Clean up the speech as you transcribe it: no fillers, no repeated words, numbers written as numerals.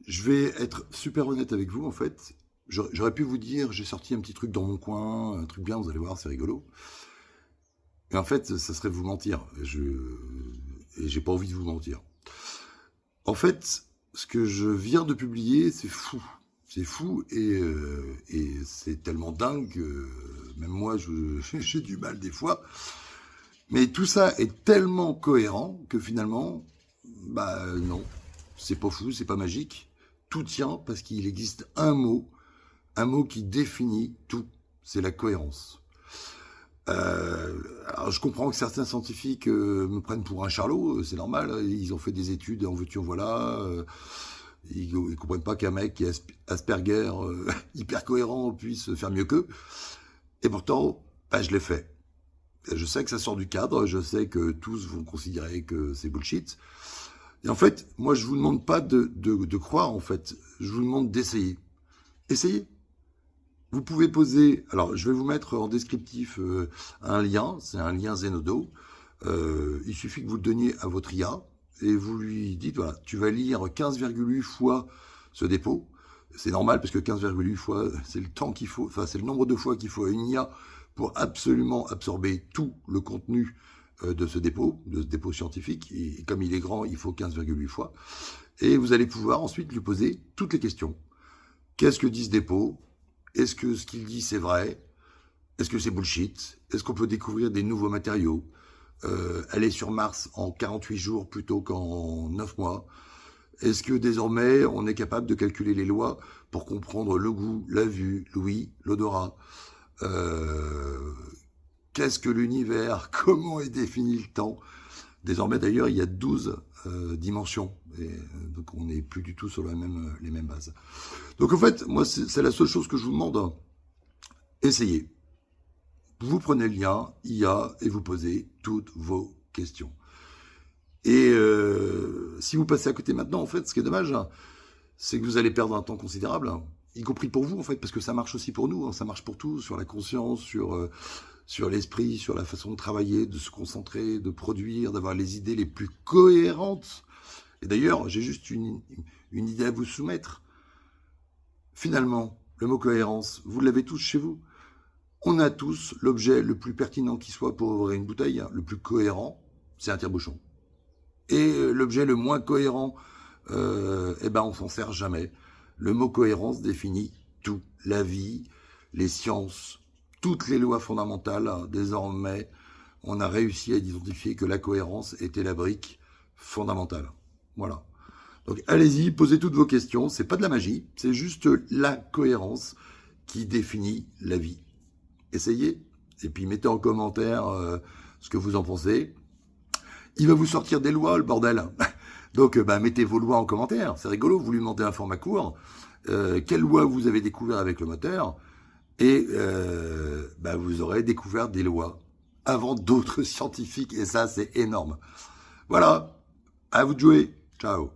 Je vais être super honnête avec vous, en fait. J'aurais pu vous dire, j'ai sorti un petit truc dans mon coin, un truc bien, vous allez voir, c'est rigolo. Et en fait, ça serait vous mentir. Et j'ai pas envie de vous mentir. En fait, ce que je viens de publier, c'est fou. C'est fou et c'est tellement dingue que même moi, j'ai du mal des fois. Mais tout ça est tellement cohérent que finalement, bah non, c'est pas fou, c'est pas magique. Tout tient parce qu'il existe un mot qui définit tout, c'est la cohérence. Alors je comprends que certains scientifiques me prennent pour un charlot, c'est normal, ils ont fait des études, en veux-tu, en voilà. Ils comprennent pas qu'un mec qui est Asperger, hyper cohérent, puisse faire mieux qu'eux. Et pourtant, bah, je l'ai fait. Je sais que ça sort du cadre, je sais que tous vont considérer que c'est bullshit. Et en fait, moi, je vous demande pas de croire, en fait. Je vous demande d'essayer. Essayez. Vous pouvez poser... Alors, je vais vous mettre en descriptif un lien. C'est un lien Zenodo. Il suffit que vous le donniez à votre IA et vous lui dites, voilà, tu vas lire 15,8 fois ce dépôt. C'est normal parce que 15,8 fois, c'est le temps qu'il faut, enfin, c'est le nombre de fois qu'il faut à une IA pour absolument absorber tout le contenu de ce dépôt scientifique. Et comme il est grand, il faut 15,8 fois. Et vous allez pouvoir ensuite lui poser toutes les questions. Qu'est-ce que dit ce dépôt? Est-ce que ce qu'il dit, c'est vrai? Est-ce que c'est bullshit? Est-ce qu'on peut découvrir des nouveaux matériaux? Aller sur Mars en 48 jours plutôt qu'en 9 mois? Est-ce que désormais, on est capable de calculer les lois pour comprendre le goût, la vue, l'ouïe, l'odorat? Qu'est-ce que l'univers? Comment est défini le temps? Désormais, d'ailleurs, il y a 12 dimensions. Et donc, on n'est plus du tout sur les mêmes bases. Donc, en fait, moi, c'est la seule chose que je vous demande. Essayez. Vous prenez le lien IA et vous posez toutes vos questions. Et si vous passez à côté maintenant, en fait, ce qui est dommage, c'est que vous allez perdre un temps considérable, y compris pour vous, en fait, parce que ça marche aussi pour nous, ça marche pour tout, sur la conscience, sur l'esprit, sur la façon de travailler, de se concentrer, de produire, d'avoir les idées les plus cohérentes. Et d'ailleurs, j'ai juste une idée à vous soumettre. Finalement, le mot cohérence, vous l'avez tous chez vous. On a tous l'objet le plus pertinent qui soit pour ouvrir une bouteille, le plus cohérent, c'est un tire-bouchon. Et l'objet le moins cohérent, eh ben on s'en sert jamais. Le mot cohérence définit tout, la vie, les sciences, toutes les lois fondamentales. Désormais, on a réussi à identifier que la cohérence était la brique fondamentale. Voilà. Donc allez-y, posez toutes vos questions. C'est pas de la magie, c'est juste la cohérence qui définit la vie. Essayez, et puis mettez en commentaire ce que vous en pensez. Il va vous sortir des lois, le bordel. Donc, mettez vos lois en commentaire. C'est rigolo, vous lui demandez un format court. Quelle loi vous avez découvert avec le moteur? Et vous aurez découvert des lois avant d'autres scientifiques. Et ça, c'est énorme. Voilà, à vous de jouer. Ciao.